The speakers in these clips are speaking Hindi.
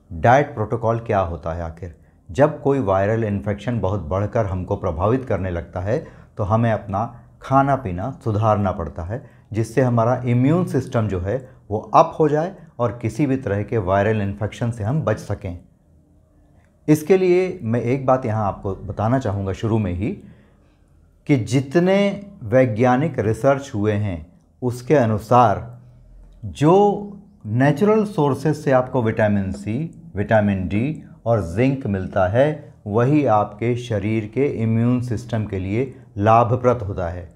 डाइट प्रोटोकॉल क्या होता है आखिर। जब कोई वायरल इन्फेक्शन बहुत बढ़कर हमको प्रभावित करने लगता है तो हमें अपना खाना पीना सुधारना पड़ता है, जिससे हमारा इम्यून सिस्टम जो है वो अप हो जाए और किसी भी तरह के वायरल इन्फेक्शन से हम बच सकें। इसके लिए मैं एक बात यहाँ आपको बताना चाहूँगा शुरू में ही कि जितने वैज्ञानिक रिसर्च हुए हैं उसके अनुसार जो नेचुरल सोर्सेस से आपको विटामिन सी, विटामिन डी और जिंक मिलता है वही आपके शरीर के इम्यून सिस्टम के लिए लाभप्रद होता है।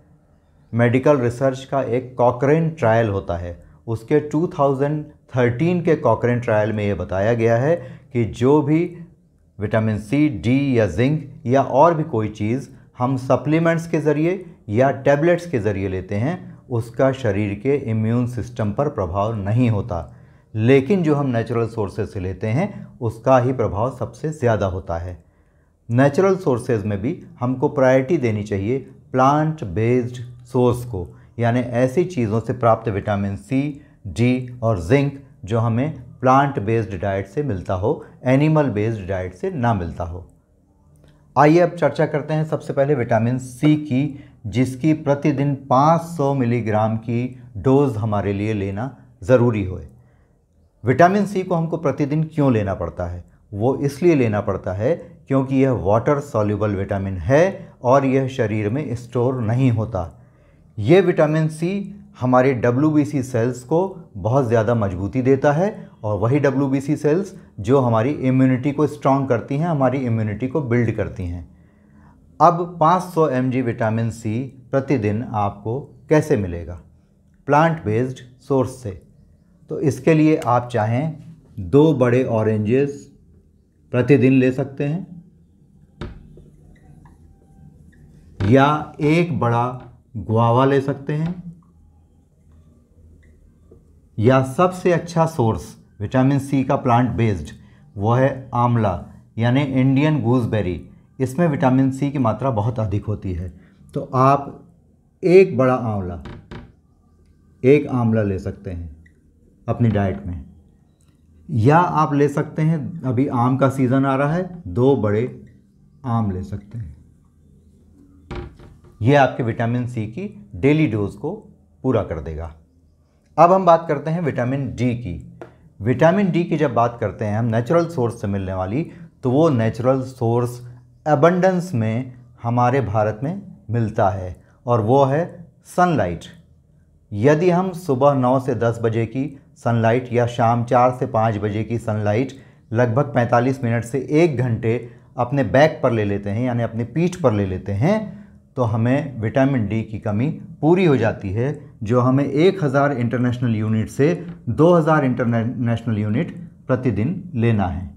मेडिकल रिसर्च का एक कॉकरेन ट्रायल होता है, उसके 2013 के कॉकरेन ट्रायल में ये बताया गया है कि जो भी विटामिन सी, डी या जिंक या और भी कोई चीज़ हम सप्लीमेंट्स के ज़रिए या टैबलेट्स के ज़रिए लेते हैं उसका शरीर के इम्यून सिस्टम पर प्रभाव नहीं होता, लेकिन जो हम नेचुरल सोर्सेज से लेते हैं उसका ही प्रभाव सबसे ज़्यादा होता है। नेचुरल सोर्सेज में भी हमको प्रायोरिटी देनी चाहिए प्लांट बेस्ड सोर्स को, यानी ऐसी चीज़ों से प्राप्त विटामिन सी, डी और जिंक जो हमें प्लांट बेस्ड डाइट से मिलता हो, एनिमल बेस्ड डाइट से ना मिलता हो। आइए अब चर्चा करते हैं सबसे पहले विटामिन सी की, जिसकी प्रतिदिन 500 मिलीग्राम की डोज हमारे लिए लेना ज़रूरी हो। विटामिन सी को हमको प्रतिदिन क्यों लेना पड़ता है? वो इसलिए लेना पड़ता है क्योंकि यह वाटर सॉल्युबल विटामिन है और यह शरीर में स्टोर नहीं होता। ये विटामिन सी हमारे WBC सेल्स को बहुत ज़्यादा मजबूती देता है और वही WBC सेल्स जो हमारी इम्यूनिटी को स्ट्रॉन्ग करती हैं, हमारी इम्यूनिटी को बिल्ड करती हैं। अब 500 mg विटामिन सी प्रतिदिन आपको कैसे मिलेगा? प्लांट बेस्ड सोर्स से। तो इसके लिए आप चाहें 2 बड़े ऑरेंजेस प्रतिदिन ले सकते हैं या 1 बड़ा गुआवा ले सकते हैं, या सबसे अच्छा सोर्स विटामिन सी का प्लांट बेस्ड वो है आंवला यानी इंडियन गूसबेरी। इसमें विटामिन सी की मात्रा बहुत अधिक होती है, तो आप 1 बड़ा आंवला, 1 आंवला ले सकते हैं अपनी डाइट में, या आप ले सकते हैं, अभी आम का सीज़न आ रहा है, 2 बड़े आम ले सकते हैं। यह आपके विटामिन सी की डेली डोज को पूरा कर देगा। अब हम बात करते हैं विटामिन डी की। विटामिन डी की जब बात करते हैं हम नेचुरल सोर्स से मिलने वाली, तो वो नेचुरल सोर्स एबंडेंस में हमारे भारत में मिलता है और वो है सनलाइट। यदि हम सुबह 9 से 10 बजे की सनलाइट या शाम 4 से 5 बजे की सनलाइट लगभग 45 मिनट से 1 घंटे अपने बैक पर ले लेते हैं, यानी अपनी पीठ पर ले लेते हैं, तो हमें विटामिन डी की कमी पूरी हो जाती है, जो हमें 1000 इंटरनेशनल यूनिट से 2000 इंटरनेशनल यूनिट प्रतिदिन लेना है।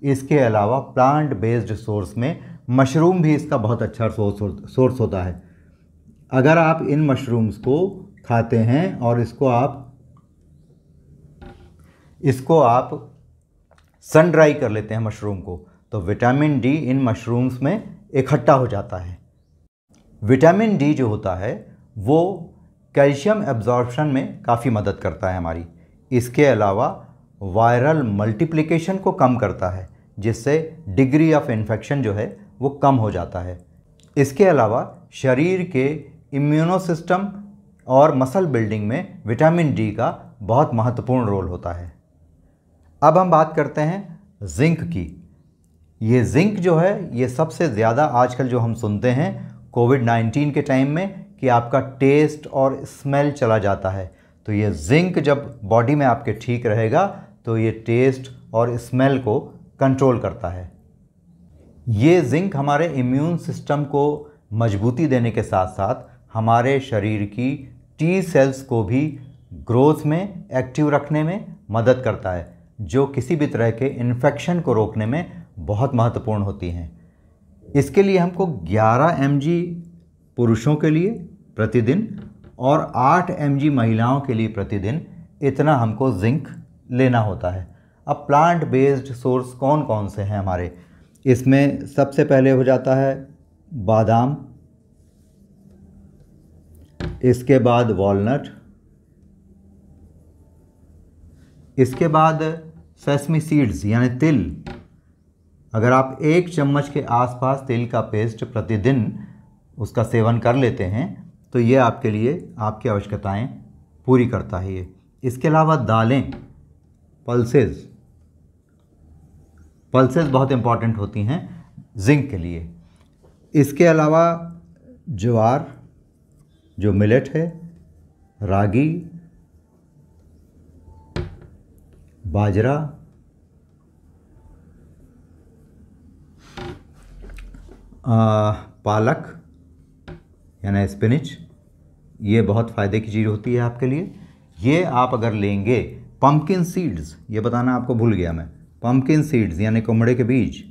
इसके अलावा प्लांट बेस्ड सोर्स में मशरूम भी इसका बहुत अच्छा सोर्स होता है। अगर आप इन मशरूम्स को खाते हैं और इसको आप सन ड्राई कर लेते हैं मशरूम को, तो विटामिन डी इन मशरूम्स में इकट्ठा हो जाता है। विटामिन डी जो होता है वो कैल्शियम एब्जॉर्प्शन में काफ़ी मदद करता है हमारी। इसके अलावा वायरल मल्टीप्लिकेशन को कम करता है, जिससे डिग्री ऑफ इन्फेक्शन जो है वो कम हो जाता है। इसके अलावा शरीर के इम्यूनो सिस्टम और मसल बिल्डिंग में विटामिन डी का बहुत महत्वपूर्ण रोल होता है। अब हम बात करते हैं जिंक की। ये जिंक जो है ये सबसे ज़्यादा आजकल जो हम सुनते हैं कोविड-19 के टाइम में कि आपका टेस्ट और स्मेल चला जाता है, तो ये जिंक जब बॉडी में आपके ठीक रहेगा तो ये टेस्ट और स्मेल को कंट्रोल करता है। ये जिंक हमारे इम्यून सिस्टम को मजबूती देने के साथ साथ हमारे शरीर की टी सेल्स को भी ग्रोथ में एक्टिव रखने में मदद करता है, जो किसी भी तरह के इन्फेक्शन को रोकने में बहुत महत्वपूर्ण होती हैं। इसके लिए हमको 11 mg पुरुषों के लिए प्रतिदिन और 8 mg महिलाओं के लिए प्रतिदिन इतना हमको जिंक लेना होता है। अब प्लांट बेस्ड सोर्स कौन कौन से हैं हमारे? इसमें सबसे पहले हो जाता है बादाम, इसके बाद वॉलनट, इसके बाद सेसमी सीड्स यानी तिल, अगर आप 1 चम्मच के आसपास तिल का पेस्ट प्रतिदिन उसका सेवन कर लेते हैं तो ये आपके लिए आपकी आवश्यकताएं पूरी करता है ये। इसके अलावा दालें, पल्सेस बहुत इम्पॉर्टेंट होती हैं जिंक के लिए। इसके अलावा ज्वार जो मिलेट है, रागी, बाजरा, पालक यानी स्पिनिच, ये बहुत फ़ायदे की चीज़ होती है आपके लिए। ये आप अगर लेंगे, पम्पकिन सीड्स, ये बताना आपको भूल गया मैं, पम्पकिन सीड्स यानी कुमड़े के बीज,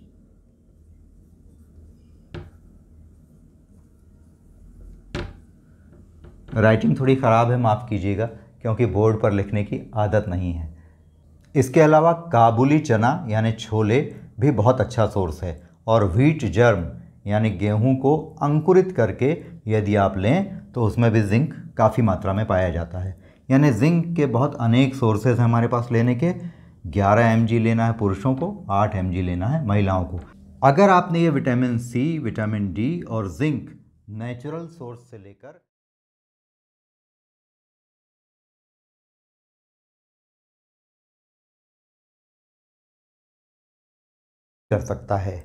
राइटिंग थोड़ी ख़राब है, माफ़ कीजिएगा, क्योंकि बोर्ड पर लिखने की आदत नहीं है। इसके अलावा काबुली चना यानी छोले भी बहुत अच्छा सोर्स है, और व्हीट जर्म यानी गेहूं को अंकुरित करके यदि आप लें तो उसमें भी जिंक काफ़ी मात्रा में पाया जाता है। यानी जिंक के बहुत अनेक सोर्सेज हैं हमारे पास लेने के। 11 mg लेना है पुरुषों को, 8 mg लेना है महिलाओं को। अगर आपने ये विटामिन सी, विटामिन डी और जिंक नेचुरल सोर्स से लेकर कर सकता है,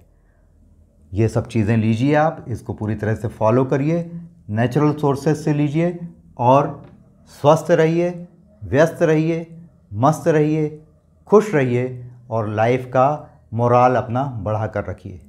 ये सब चीज़ें लीजिए आप, इसको पूरी तरह से फॉलो करिए, नेचुरल सोर्सेज से लीजिए और स्वस्थ रहिए, व्यस्त रहिए, मस्त रहिए, खुश रहिए और लाइफ का मोराल अपना बढ़ा कर रखिए।